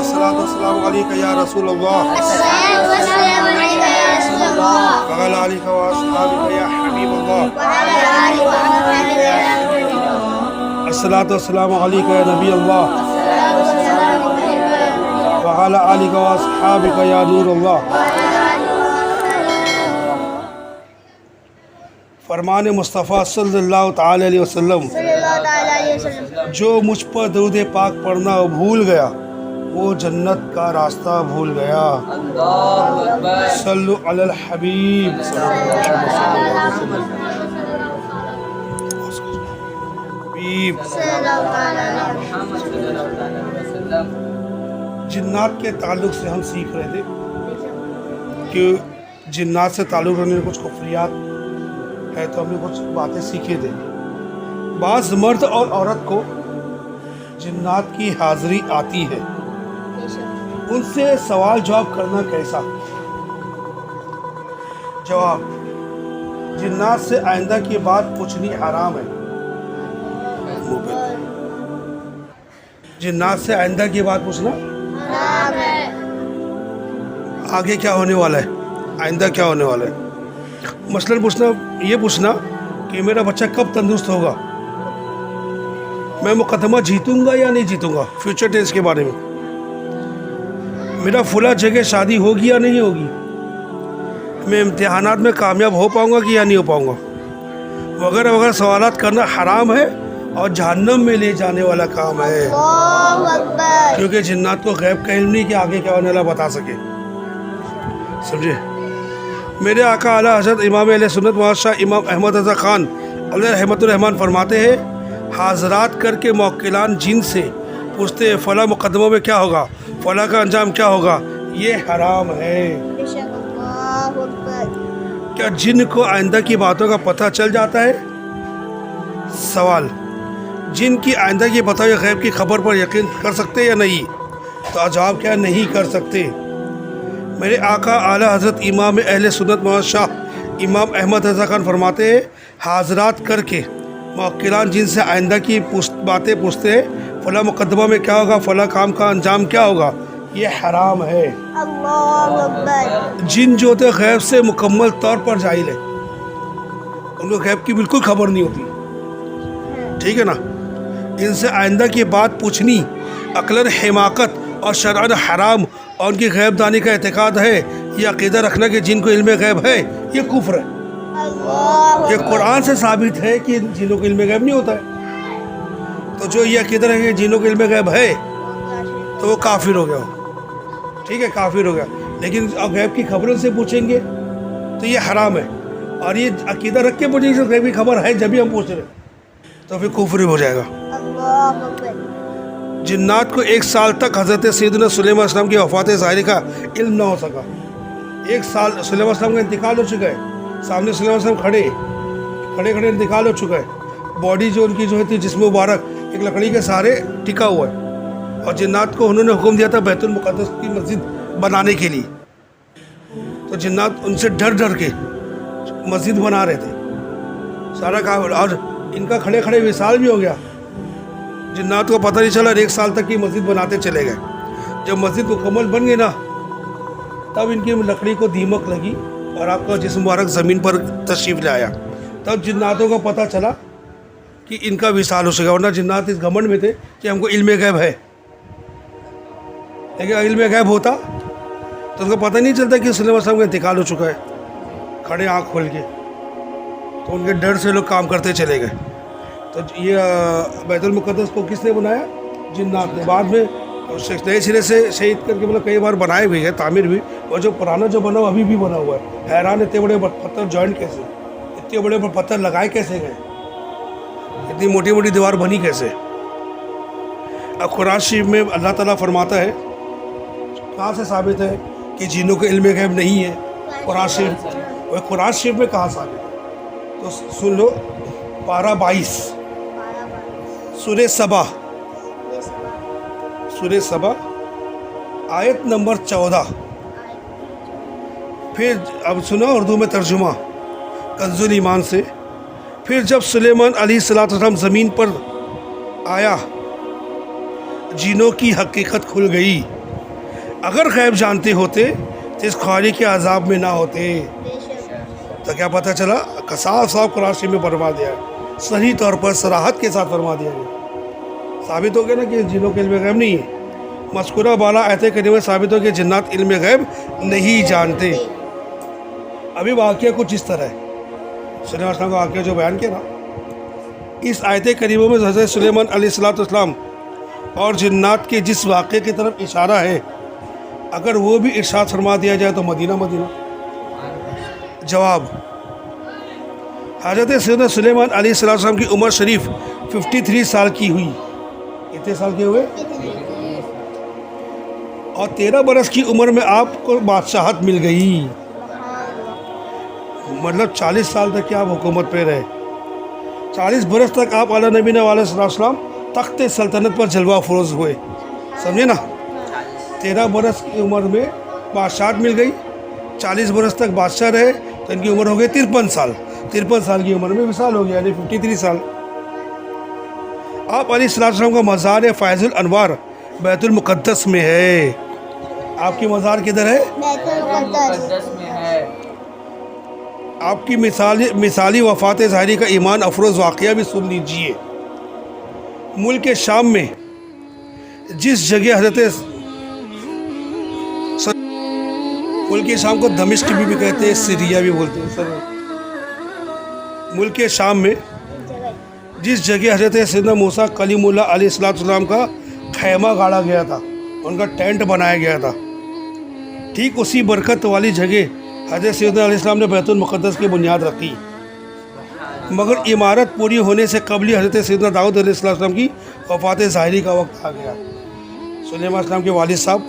الصلاۃ والسلام علیک یا رسول اللہ وعلی آلک و اصحابک یا حبیب اللہ الصلاۃ والسلام علیک یا نبی اللہ وعلی آلک و اصحابک یا نور اللہ. فرمان مصطفیٰ صلی اللہ تعالی علیہ وسلم، جو مجھ پر درود پاک پڑھنا بھول گیا وہ جنت کا راستہ بھول گیا. صلو علی الحبیب. جنات کے تعلق سے ہم سیکھ رہے تھے کہ جنات سے تعلق رکھنے میں کچھ کفریات ہے، تو ہم نے کچھ باتیں سیکھے تھے. بعض مرد اور عورت کو جنات کی حاضری آتی ہے، ان سے سوال جواب کرنا کیسا؟ جواب: جنات سے آئندہ کی بات پوچھنی حرام ہے. جنات سے آئندہ کی بات پوچھنا حرام ہے. آگے کیا ہونے والا ہے، آئندہ کیا ہونے والا ہے. مثلاً یہ پوچھنا کہ میرا بچہ کب تندرست ہوگا، میں مقدمہ جیتوں گا یا نہیں جیتوں گا، فیوچر ٹینس کے بارے میں. میرا فلاں جگہ شادی ہوگی یا نہیں ہوگی، میں امتحانات میں کامیاب ہو پاؤں گا کہ یا نہیں ہو پاؤں گا، وغیرہ وغیرہ سوالات کرنا حرام ہے اور جہنم میں لے جانے والا کام ہے. کیونکہ جنات کو غیب کا علم نہیں کہ آگے کیا ہونے والا بتا سکے. سمجھے؟ میرے آقا اعلیٰ حضرت امام اہل سنت مولانا شاہ امام احمد رضا خان علیہ رحمۃ الرحمان فرماتے ہیں، حاضرات کر کے موکلان جن سے پوچھتے ہیں فلاں مقدموں میں کیا ہوگا، فلاں کا انجام کیا ہوگا، یہ حرام ہے. کیا جن کو آئندہ کی باتوں کا پتہ چل جاتا ہے؟ سوال: جن کی آئندہ کی بتائی غیب کی خبر پر یقین کر سکتے یا نہیں؟ تو جواب کیا؟ نہیں کر سکتے. میرے آقا اعلیٰ حضرت امام اہل سنت مولانا شاہ امام احمد رضا خان فرماتے ہیں، حاضرات کر کے موکلان جن سے آئندہ کی باتیں پوچھتے ہیں فلاں مقدمہ میں کیا ہوگا، فلاں کام کا انجام کیا ہوگا، یہ حرام ہے. جن جو ہوتے غیب سے مکمل طور پر جاہل ہے، ان کو غیب کی بالکل خبر نہیں ہوتی. ٹھیک ہے نا؟ ان سے آئندہ کی بات پوچھنی عقلاً حماقت اور شرعاً حرام، اور ان کی غیب دانی کا اعتقاد ہے، یہ عقیدہ رکھنا کہ جن کو علم غیب ہے یہ کفر ہے. یہ قرآن سے ثابت ہے کہ جنوں کو علم غیب نہیں ہوتا ہے. تو جو یہ عقیدہ رکھے کہ جنوں کو علم غیب ہے تو وہ کافر ہو گیا. ٹھیک ہے، کافر ہو گیا. لیکن غیب کی خبروں سے پوچھیں گے تو یہ حرام ہے، اور یہ عقیدہ رکھ کے پوچھیں گے غیب کی خبر ہے جب بھی ہم پوچھ رہے ہیں تو پھر کفر ہو جائے گا. جنات کو 1 سال تک حضرت سیدنا سلیمان علیہ السلام کی وفات ظاہری کا علم نہ ہو سکا. 1 سال سلیمان علیہ السلام کا انتقال ہو چکا ہے، سامنے سلیمان علیہ السلام کھڑے انتقال ہو چکا ہے. باڈی جو ان کی جو تھی جسم مبارک ایک لکڑی کے سہارے ٹکا ہوا ہے، اور جنات کو انہوں نے حکم دیا تھا بیت المقدس کی مسجد بنانے کے لیے. تو جنات ان سے ڈر کے مسجد بنا رہے تھے سارا کام، اور ان کا کھڑے وصال بھی ہو گیا. جنات کو پتہ نہیں چلا، 1 سال تک کی مسجد بناتے چلے گئے. جب مسجد مکمل بن گئی نا، تب ان کی لکڑی کو دیمک لگی اور آپ کا جسم مبارک زمین پر تشریف لے آیا. تب جناتوں کو پتہ چلا کہ ان کا وصال ہو چکا. ورنہ جنات اس گھمنڈ میں تھے کہ ہم کو علم غیب ہے، لیکن علم غیب ہوتا تو ان کو پتہ نہیں چلتا کہ سلیمان علیہ السلام کا انتقال ہو چکا ہے. کھڑے آنکھ کھول کے، تو ان کے ڈر سے لوگ کام کرتے چلے گئے. تو یہ بیت المقدس کو کس نے بنایا؟ جنات نے. بعد میں نئے سرے سے شہید کر کے مطلب کئی بار بنائے بھی ہے، تعمیر بھی. اور جو پرانا جو بنا ہوا ابھی بھی بنا ہوا ہے. حیران اتنے بڑے پتھر جوائنٹ کیسے، اتنے بڑے پتھر لگائے کیسے گئے، اتنی موٹی دیوار بنی کیسے. اب قرآن شریف میں اللہ تعالیٰ فرماتا ہے، کہاں سے ثابت ہے کہ جنوں کے علم غیب نہیں ہے؟ قرآن شریف میں کہاں ثابت ہے؟ تو سن لو، پارہ 22 سورہ سبا آیت نمبر 14. پھر اب سنا اردو میں ترجمہ کنز الایمان سے. پھر جب سلیمان علیہ السلام زمین پر آیا، جنوں کی حقیقت کھل گئی. اگر غیب جانتے ہوتے تو اس خواری کے عذاب میں نہ ہوتے. تو کیا پتہ چلا؟ صاف صاف قرآن شریف میں فرما دیا ہے، صحیح طور پر صراحت کے ساتھ فرما دیا گیا. ثابت ہو گیا نا کہ جنوں کے علم غیب نہیں ہے. مذکورہ بالا آیت کریمہ ثابت ہو کہ جنات علم غیب نہیں جانتے. ابھی واقعہ کچھ اس طرح ہے. سلیمان السلام کا واقعہ جو بیان کیا نا، اس آیت کریمہ میں حضرت سلیمان علیہ السلام اور جنات کے جس واقعے کی طرف اشارہ ہے، اگر وہ بھی ارشاد فرما دیا جائے تو مدینہ مدینہ. جواب: حضرت سیدنا سلیمان علیہ السلام کی عمر شریف 53 سال کی ہوئی. کتنے سال کے ہوئے؟ اور 13 برس کی عمر میں آپ کو بادشاہت مل گئی. مطلب 40 سال تک آپ حکومت پہ رہے. 40 برس تک آپ اعلیٰ نبی علیہ السلام تخت سلطنت پر جلوہ افروز ہوئے. سمجھے نا؟ 13 برس کی عمر میں بادشاہت مل گئی. 40 برس تک بادشاہ رہے تو ان کی عمر ہو گئی 53 سال. 53 سال کی عمر میں وصال ہو گیا، یعنی 53 سال. آپ علیہ السلام کا مزار فیض الانوار بیت المقدس میں ہے. آپ کی مزار کدھر ہے؟ بیت المقدس میں ہے. آپ کی مثالی وفات ظاہری کا ایمان افروز واقعہ بھی سن لیجئے. ملک شام میں جس جگہ حضرت ملک شام کو دمشق بھی کہتے ہیں، سیریا بھی بولتے ہیں. ملک شام میں جس جگہ حضرت سیدنا موسیٰ کلیم اللہ علیہ السلام کا خیمہ گاڑا گیا تھا، ان کا ٹینٹ بنایا گیا تھا، ٹھیک اسی برکت والی جگہ حضرت سیدنا علیہ السلام نے بیت المقدس کی بنیاد رکھی. مگر عمارت پوری ہونے سے قبل ہی حضرت سیدنا داؤد علیہ السلام کی وفات ظاہری کا وقت آ گیا. سلیمان علیہ السلام کے والد صاحب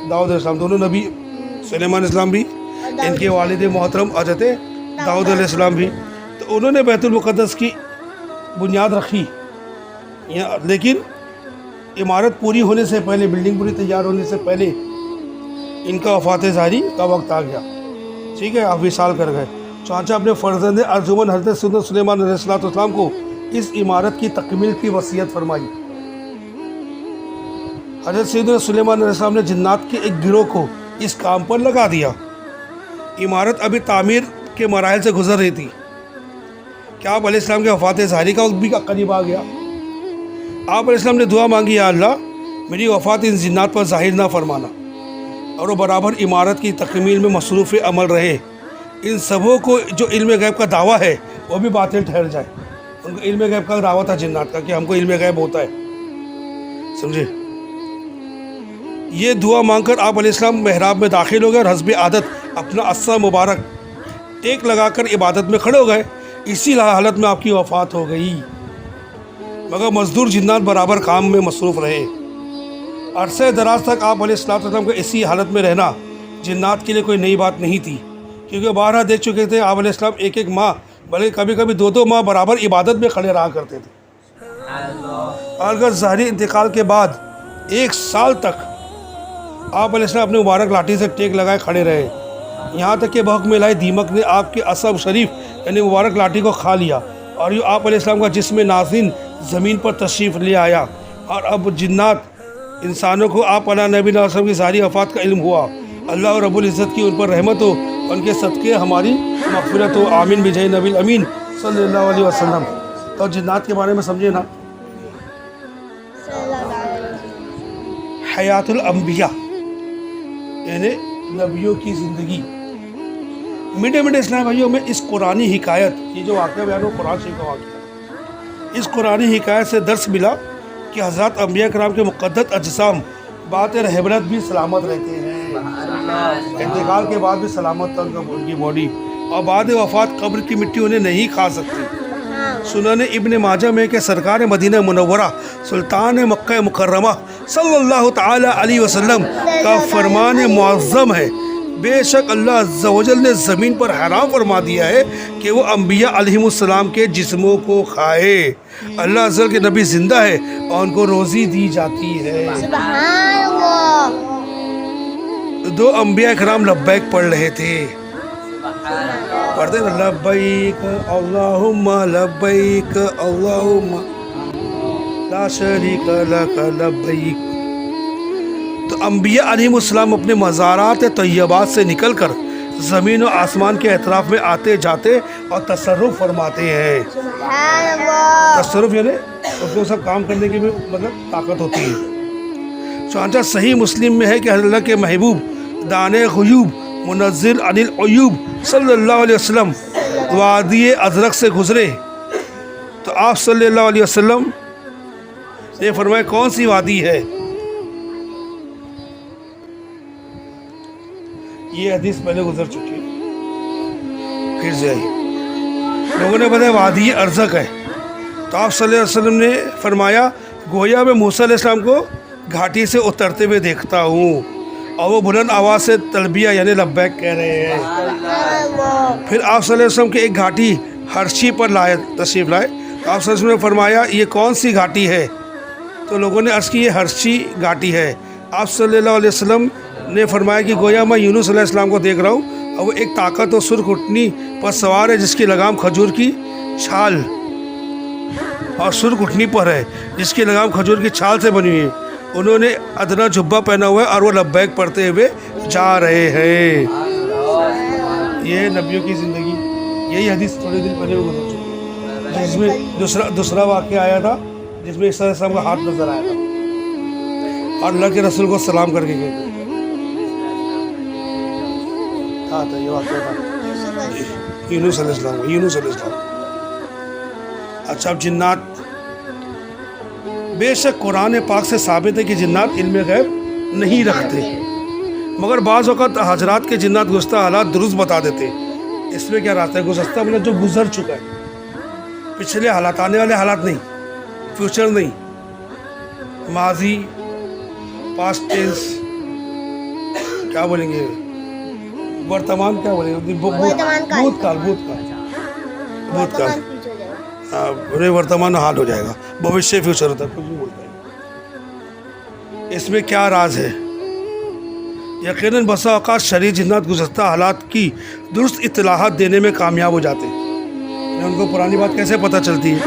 داؤد علیہ السلام، دونوں نبی، سلیمان علیہ السلام بھی، ان کے والد محترم حضرت داؤد علیہ السلام بھی، تو انہوں نے بیت المقدس کی بنیاد رکھی. لیکن عمارت پوری ہونے سے پہلے، بلڈنگ پوری تیار ہونے سے پہلے ان کا وفات ظاہری کا وقت آ گیا. ٹھیک ہے، آپ وصال کر گئے. چانچہ اپنے فرزند ارجمن حضرت سیدنا سلیمان علیہ السلام کو اس عمارت کی تکمیل کی وصیت فرمائی. حضرت سیدنا سلیمان علیہ السلام نے جنات کے ایک گروہ کو اس کام پر لگا دیا. عمارت ابھی تعمیر کے مراحل سے گزر رہی تھی کہ آپ علیہ السلام کے وفات ظاہری کا وقت بھی قریب آ گیا. آپ علیہ السلام نے دعا مانگی، یا اللہ میری وفات ان جنات پر ظاہر نہ فرمانا، اور وہ برابر عمارت کی تکمیل میں مصروف عمل رہے. ان سبوں کو جو علم غیب کا دعویٰ ہے وہ بھی باطل ٹھہر جائے. ان کو علم غیب کا دعویٰ تھا جنات کا کہ ہم کو علم غیب ہوتا ہے. سمجھے؟ یہ دعا مانگ کر آپ علیہ السلام محراب میں داخل ہو گئے اور حسب عادت اپنا عصا مبارک ٹیک لگا کر عبادت میں کھڑے ہو گئے. اسی حالت میں آپ کی وفات ہو گئی. مگر مزدور جنات برابر کام میں مصروف رہے. عرصہ دراز تک آپ علیہ السلام کا اسی حالت میں رہنا جنات کے لیے کوئی نئی بات نہیں تھی، کیونکہ بارہا دیکھ چکے تھے آپ علیہ السلام ایک ماہ، بلکہ کبھی کبھی 2 ماہ برابر عبادت میں کھڑے رہا کرتے تھے. اور اگر ظاہری انتقال کے بعد 1 سال تک آپ علیہ السلام اپنے مبارک لاٹھی سے ٹیک لگائے کھڑے رہے، یہاں تک کہ بحکم الہی دیمک نے آپ کے عصب شریف یعنی مبارک لاٹھی کو کھا لیا، اور یوں آپ علیہ السلام کا جسم نازن زمین پر تشریف لے آیا. اور اب جنات انسانوں کو آپ علیہ نبی علیہ السلام کی ظاہری وفات کا علم ہوا. اللہ رب العزت کی ان پر رحمت ہو، ان کے صدقے ہماری مغفرت ہو. آمین بجاہ نبی الامین صلی اللہ علیہ وسلم. تو جنات کے بارے میں سمجھے نا. حیات الانبیاء یعنی نبیوں کی زندگی. میٹھے میٹھے اسلام بھائیوں میں اس قرآنی حکایت، یہ جو واقعہ بیان ہو قرآن شریف کا واقعہ، اس قرآنی حکایت سے درس ملا کہ حضرات انبیاء کرام کے مقدس اجسام بات رہبرت بھی سلامت رہتے ہیں، انتقال کے بعد بھی سلامت تک ان کی باڈی، اور بعد وفات قبر کی مٹی انہیں نہیں کھا سکتی. سنن ابن ماجہ میں کہ سرکار مدینہ منورہ سلطان مکہ مکرمہ صلی اللہ تعالی علیہ وسلم کا فرمان معظم ہے، بے شک اللہ عز و جل نے زمین پر حرام فرما دیا ہے کہ وہ انبیاء علیہم السلام کے جسموں کو کھائے. اللہ عز و جل کے نبی زندہ ہے اور ان کو روزی دی جاتی ہے. سبحان اللہ. 2 انبیاء کرام لبیک پڑھ رہے تھے، پڑھتے ہیں لبیک اللہم لبیک اللہم لا شریک لک لبیک. تو انبیاء علیہم السلام اپنے مزارات طیبات سے نکل کر زمین و آسمان کے اطراف میں آتے جاتے اور تصرف فرماتے ہیں. سبحان اللہ. تصرف یعنی اس کو سب کام کرنے کی بھی مطلب طاقت ہوتی ہے. چنانچہ صحیح مسلم میں ہے کہ حضرت اللہ کے محبوب دانے غیوب منزل عن العیوب صلی اللہ علیہ وسلم وادی ازرق سے گزرے تو آپ صلی اللہ علیہ وسلم نے فرمایا کون سی وادی ہے؟ یہ حدیث پہلے گزر چکی ہے، پھر سے آئی. لوگوں نے بتایا وادی ارزق ہے. تو آپ صلی اللہ علیہ وسلم نے فرمایا گویا میں موسیٰ علیہ السلام کو گھاٹی سے اترتے ہوئے دیکھتا ہوں اور وہ بلند آواز سے تلبیہ یعنی لبیک کہہ رہے ہیں. پھر آپ صلی اللہ علیہ وسلم کے ایک گھاٹی ہرشی پر تشریف لائے. آپ صلی اللہ علیہ وسلم نے فرمایا یہ کون سی گھاٹی ہے؟ تو لوگوں نے عرض کی یہ ہرشی گھاٹی ہے. آپ صلی اللہ علیہ وسلم نے فرمایا کہ گویا میں یونس علیہ السلام کو دیکھ رہا ہوں اور وہ ایک طاقت و سرخ اٹھنی پر سوار ہے جس کی لگام کھجور کی چھال اور سرخ اٹھنی پر ہے جس کی لگام کھجور کی چھال سے بنی ہوئی ہے. انہوں نے ادنا جبہ پہنا ہوا ہے اور وہ لبیک پڑھتے ہوئے جا رہے ہیں. یہ نبیوں کی زندگی. یہی حدیث تھوڑے دن پہلے گزر چکی ہے جس میں دوسرا واقعہ آیا تھا جس میں عیسیٰ علیہ السلام کا ہاتھ نظر آیا تھا اور اللہ کے رسول کو سلام کر کے گئے تھے. ہاں تھا یہ واقعہ تھا یونس علیہ السلام. اچھا اب جنات. بے شک قرآن پاک سے ثابت ہے کہ جنات علم غیب نہیں رکھتے مگر بعض اوقات حضرات کے جنات گزشتہ حالات درست بتا دیتے. اس میں کیا راستہ ہے؟ گزشتہ مطلب جو گزر چکا ہے، پچھلے حالات، آنے والے حالات نہیں، فیوچر نہیں، ماضی، پاسٹ ٹینس کیا بولیں گے، ورتمان کیا بولیں گے، بھوت کال ورتمان حال ہو جائے گا، بھوشیہ فیوچر ہوتا ہے، کچھ بھی بولتا ہے. اس میں کیا راز ہے؟ یقیناً بسا اوقات شرعی جنات گزشتہ حالات کی درست اطلاعات دینے میں کامیاب ہو جاتے ہیں. ان کو پرانی بات کیسے پتہ چلتی ہے؟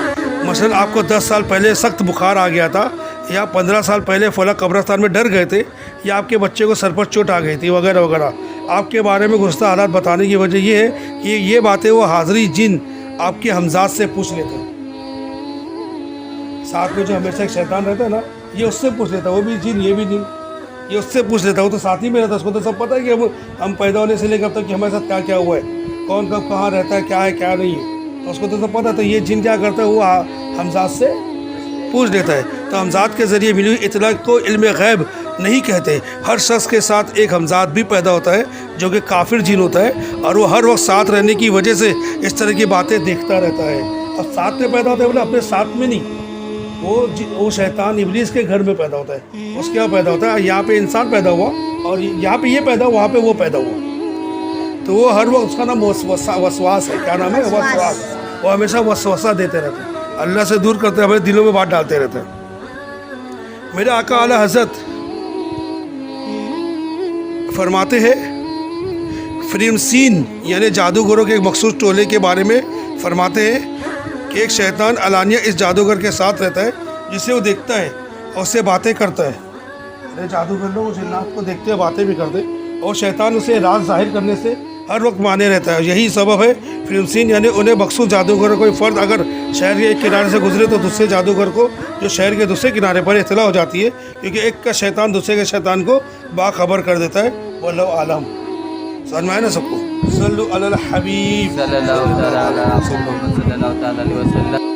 مثلاً آپ کو 10 سال پہلے سخت بخار آ گیا تھا یا 15 سال پہلے فلاں قبرستان میں ڈر گئے تھے یا آپ کے بچے کو سر پر چوٹ آ گئی تھی وغیرہ وغیرہ. آپ کے بارے میں گزشتہ حالات بتانے کی وجہ یہ ہے کہ یہ باتیں وہ حاضری جن آپ کے ہمزاد سے پوچھ لیتے ہیں. ساتھ میں جو ہمیشہ ایک شیطان رہتا ہے نا، یہ اس سے پوچھ لیتا ہے، وہ بھی جن یہ بھی جن، یہ اس سے پوچھ لیتا ہے. وہ تو ساتھ ہی میں رہتا ہے، اس کو تو سب پتہ ہے کہ ہم پیدا ہونے سے لے کر اب تک کہ ہمارے ساتھ کیا کیا ہوا ہے، کون کب کہاں رہتا ہے، کیا ہے کیا نہیں ہے، تو اس کو تو سب پتہ ہے. تو یہ جن کیا کرتا ہے، وہ ہمزاد سے پوچھ لیتا ہے. تو ہمزاد کے ذریعے ملی ہوئی اطلاع کو علم غیب نہیں کہتے. ہر شخص کے ساتھ ایک ہمزاد بھی پیدا ہوتا ہے جو کہ کافر جن ہوتا ہے اور وہ ہر وقت ساتھ رہنے کی وجہ سے اس طرح کی باتیں دیکھتا رہتا ہے. اور ساتھ میں پیدا ہوتا ہے، بولے اپنے ساتھ میں نہیں، وہ شیطان ابلیس کے گھر میں پیدا ہوتا ہے. اس کے یہاں پیدا ہوتا ہے، یہاں پہ انسان پیدا ہوا اور یہاں پہ یہ پیدا ہوا، وہاں پہ وہ پیدا ہوا. تو وہ ہر وقت، اس کا نام وسواس ہے. کیا نام ہے؟ وسواس. وہ ہمیشہ وسوسہ دیتے رہتے ہیں، اللہ سے دور کرتے ہیں، ہمارے دلوں میں بات ڈالتے رہتے ہیں. میرے آقا اعلیٰ حضرت فرماتے ہیں فریمسین یعنی جادوگروں کے ایک مخصوص ٹولے کے بارے میں فرماتے ہیں کہ ایک شیطان علانیہ اس جادوگر کے ساتھ رہتا ہے جسے وہ دیکھتا ہے اور اس سے باتیں کرتا ہے. جادوگر لوگ جنات کو دیکھتے ہیں، باتیں بھی کرتے، اور شیطان اسے راز ظاہر کرنے سے ہر وقت مانے رہتا ہے. یہی سبب ہے فریمسین یعنی انہیں مخصوص جادوگر. کوئی فرد اگر شہر کے ایک کنارے سے گزرے تو دوسرے جادوگر کو جو شہر کے دوسرے کنارے پر اطلاع ہو جاتی ہے، کیونکہ ایک کا شیطان دوسرے کے شیطان کو باخبر کر دیتا ہے. واللہ عالم. سمجھ میں آئے نا سب کو؟ صلو علی الحبیب صلی اللہ تعالی علیہ وسلم.